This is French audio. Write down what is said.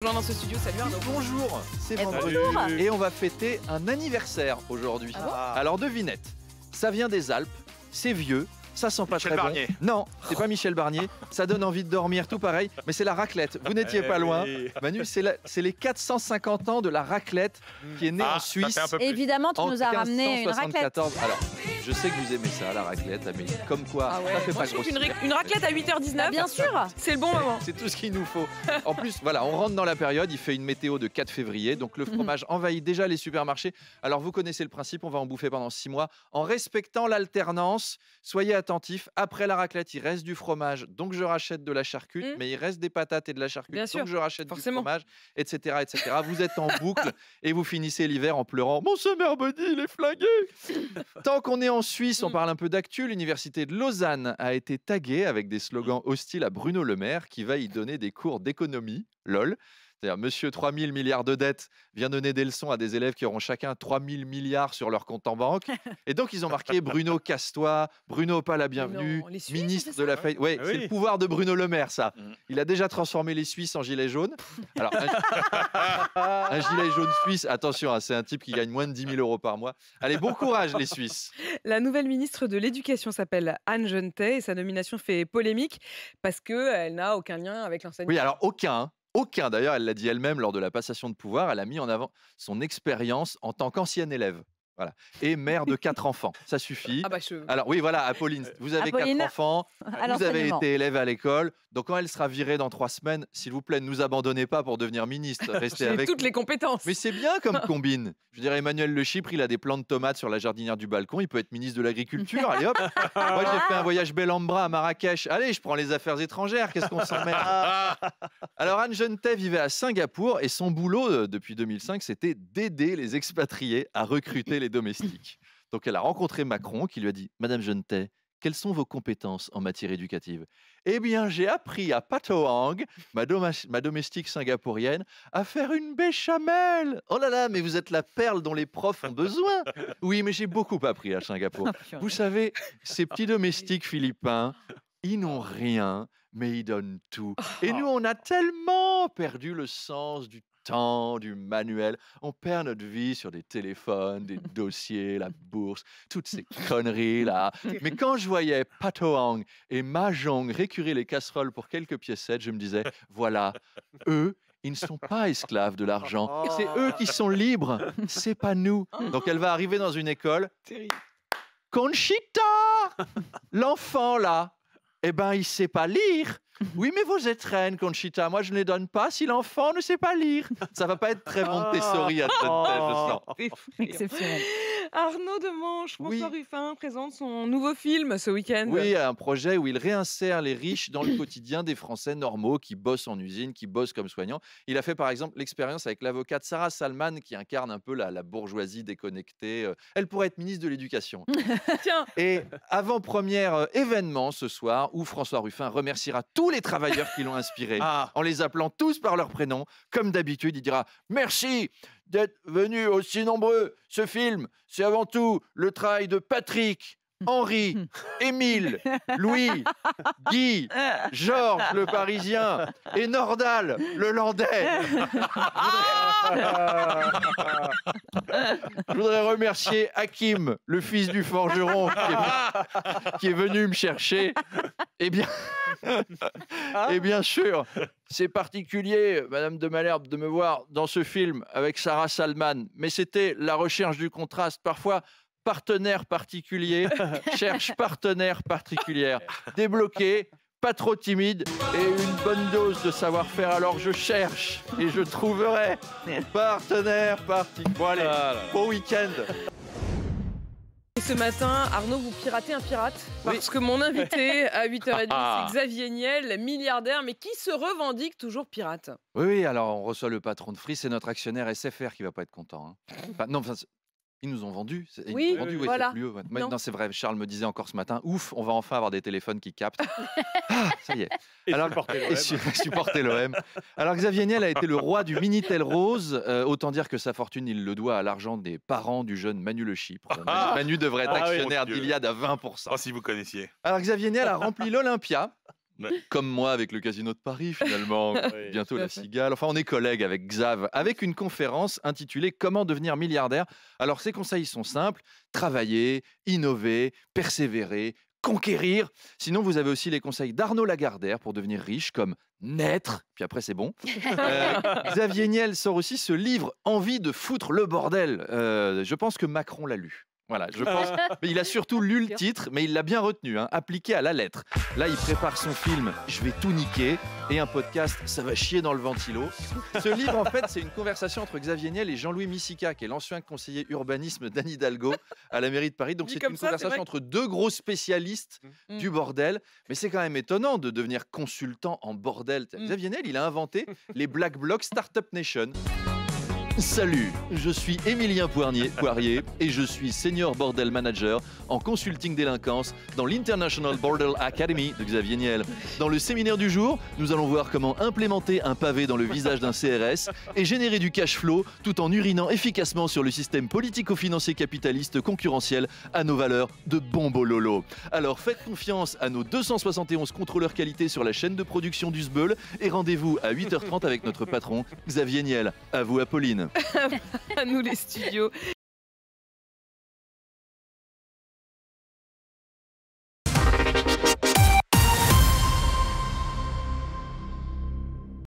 rejoint dans ce studio. Salut Arnaud. Bonjour, c'est vendredi. bonjour. Et on va fêter un anniversaire aujourd'hui. Alors devinette, ça vient des Alpes, c'est vieux. Ça sent pas Michel très Barnier. bon. Non, c'est pas Michel Barnier. Ça donne envie de dormir, tout pareil. Mais c'est la raclette. Vous n'étiez pas loin. Manu, c'est les 450 ans de la raclette qui est née en Suisse. Ça fait un peu plus. Évidemment, tu En nous as ramené une raclette. 1574. Alors, je sais que vous aimez ça, la raclette, mais comme quoi, Ah ouais. ça fait Moi, pas je trouve grossir. qu'une raclette à 8h19, Bien sûr. c'est le bon moment. C'est tout ce qu'il nous faut. En plus, voilà, on rentre dans la période. Il fait une météo de 4 février. Donc, le fromage envahit déjà les supermarchés. Alors, vous connaissez le principe. On va en bouffer pendant 6 mois en respectant l'alternance. Soyez attentifs. Après la raclette, il reste du fromage. Donc, je rachète de la charcute. Mais il reste des patates et de la charcute. Bien sûr, donc, je rachète forcément. du fromage, etc., etc. Vous êtes en boucle et vous finissez l'hiver en pleurant. Mon summer body, il est flingué. Tant qu'on est en Suisse, on parle un peu d'actu. L'université de Lausanne a été taguée avec des slogans hostiles à Bruno Le Maire qui va y donner des cours d'économie. LOL. C'est-à-dire, monsieur 3000 milliards de dettes vient donner des leçons à des élèves qui auront chacun 3000 milliards sur leur compte en banque. Et donc, ils ont marqué Bruno, casse-toi, Bruno, pas la bienvenue, non, les Suisses, ministre c'est ça de la faillite. Ouais, Ah c'est oui. le pouvoir de Bruno Le Maire, ça. Mm. Il a déjà transformé les Suisses en gilets jaunes. Alors, un gilet jaune suisse, attention, hein, c'est un type qui gagne moins de 10 000 euros par mois. Allez, bon courage, les Suisses. La nouvelle ministre de l'Éducation s'appelle Anne Genetet et sa nomination fait polémique parce qu'elle n'a aucun lien avec l'enseignement. Oui, alors aucun. Hein. Aucun, d'ailleurs, elle l'a dit elle-même lors de la passation de pouvoir, elle a mis en avant son expérience en tant qu'ancienne élève. Voilà. Et mère de 4 enfants, ça suffit. Ah bah je... Alors oui, voilà, Apolline, vous avez Apolline, 4 enfants, à vous avez l'enseignement. été élève à l'école, donc quand elle sera virée dans 3 semaines, s'il vous plaît, ne nous abandonnez pas pour devenir ministre, restez J'ai avec toutes nous. les compétences. Mais c'est bien comme combine. Je dirais Emmanuel Le Chypre, il a des plants de tomates sur la jardinière du balcon, il peut être ministre de l'Agriculture, allez hop. Moi j'ai fait un voyage bel en bras à Marrakech, allez, je prends les affaires étrangères, qu'est-ce qu'on s'emmerde. Alors Anne Genetet vivait à Singapour et son boulot depuis 2005, c'était d'aider les expatriés à recruter les domestiques. Donc elle a rencontré Macron qui lui a dit « Madame Genetet, quelles sont vos compétences en matière éducative ?» Eh bien, j'ai appris à Patoang, ma domestique singapourienne, à faire une béchamel. Oh là là, mais vous êtes la perle dont les profs ont besoin. Oui, mais j'ai beaucoup appris à Singapour. Vous savez, ces petits domestiques philippins, ils n'ont rien, mais ils donnent tout. Et nous, on a tellement perdu le sens du temps, du manuel. On perd notre vie sur des téléphones, des dossiers, la bourse, toutes ces conneries-là. Mais quand je voyais Patoang et Mahjong récurer les casseroles pour quelques piécettes, je me disais, voilà, eux, ils ne sont pas esclaves de l'argent. C'est eux qui sont libres, c'est pas nous. Donc elle va arriver dans une école. Conchita, l'enfant là, eh ben il sait pas lire. Oui, mais vous êtes reine, Conchita. Moi, je ne les donne pas si l'enfant ne sait pas lire. Ça va pas être très Montessori à je sens. Exceptionnel. Arnaud Demanche, François Oui. Ruffin présente son nouveau film ce week-end. Oui, un projet où il réinsère les riches dans le quotidien des Français normaux qui bossent en usine, qui bossent comme soignants. Il a fait par exemple l'expérience avec l'avocate Sarah Salman qui incarne un peu la bourgeoisie déconnectée. Elle pourrait être ministre de l'Éducation. Tiens, Et avant-première événement ce soir où François Ruffin remerciera tous les travailleurs qui l'ont inspiré en les appelant tous par leur prénom. Comme d'habitude, il dira « Merci d'être venus aussi nombreux. Ce film, c'est avant tout le travail de Patrick, Henri, Émile, Louis, Guy, Georges, le Parisien, et Nordal, le Landais. Je voudrais remercier Hakim, le fils du forgeron, qui est venu me chercher. Eh bien, et bien sûr, c'est particulier, Madame de Malherbe, de me voir dans ce film avec Sarah Salman, mais c'était la recherche du contraste. Parfois, partenaire particulier cherche partenaire particulière. Débloqué, pas trop timide et une bonne dose de savoir-faire. Alors je cherche et je trouverai partenaire particulier. Bon allez, bon week-end. et ce matin, Arnaud, vous piratez un pirate parce que mon invité à 8h30, c'est Xavier Niel, milliardaire, mais qui se revendique toujours pirate. Oui, alors on reçoit le patron de Free, c'est notre actionnaire SFR qui va pas être content. Hein. Enfin, non, enfin, ils nous ont vendu. Ils Oui, nous ont vendu, voilà. c'est mieux. Ouais. Non. Non, c'est vrai. Charles me disait encore ce matin, ouf, on va enfin avoir des téléphones qui captent. Ça y est. Et Alors, supporter l'OM. et supporter l'OM. Alors Xavier Niel a été le roi du Minitel Rose. Autant dire que sa fortune, il le doit à l'argent des parents du jeune Manu Le Chypre. Manu devrait être Ah oui, actionnaire mon Dieu. d'Iliade à 20%. Oh, si vous connaissiez. Alors Xavier Niel a rempli l'Olympia Comme moi avec le Casino de Paris, finalement. Oui, Bientôt tout à la fait. Cigale. Enfin, on est collègues avec Xav, avec une conférence intitulée Comment devenir milliardaire. Alors, ses conseils sont simples. Travailler, innover, persévérer, conquérir. Sinon, vous avez aussi les conseils d'Arnaud Lagardère pour devenir riche, comme naître, puis après c'est bon. Xavier Niel sort aussi ce livre Envie de foutre le bordel. Je pense que Macron l'a lu. Voilà, je pense. Mais il a surtout lu le titre, mais il l'a bien retenu, hein, appliqué à la lettre. Là, il prépare son film Je vais tout niquer et un podcast Ça va chier dans le ventilo. Ce livre, en fait, c'est une conversation entre Xavier Niel et Jean-Louis Missica, qui est l'ancien conseiller urbanisme d'Anne Hidalgo à la mairie de Paris. Donc, Dit c'est comme une ça, c'est conversation vrai. entre deux gros spécialistes Mm. du bordel. Mais c'est quand même étonnant de devenir consultant en bordel. Xavier Niel, il a inventé les Black Blocs Startup Nation. Salut, je suis Émilien Poirier et je suis Senior Bordel Manager en consulting délinquance dans l'International Bordel Academy de Xavier Niel. Dans le séminaire du jour, nous allons voir comment implémenter un pavé dans le visage d'un CRS et générer du cash flow tout en urinant efficacement sur le système politico-financier capitaliste concurrentiel à nos valeurs de bombololo. Alors faites confiance à nos 271 contrôleurs qualité sur la chaîne de production du Sbeul et rendez-vous à 8h30 avec notre patron Xavier Niel. À vous Apolline. À nous les studios.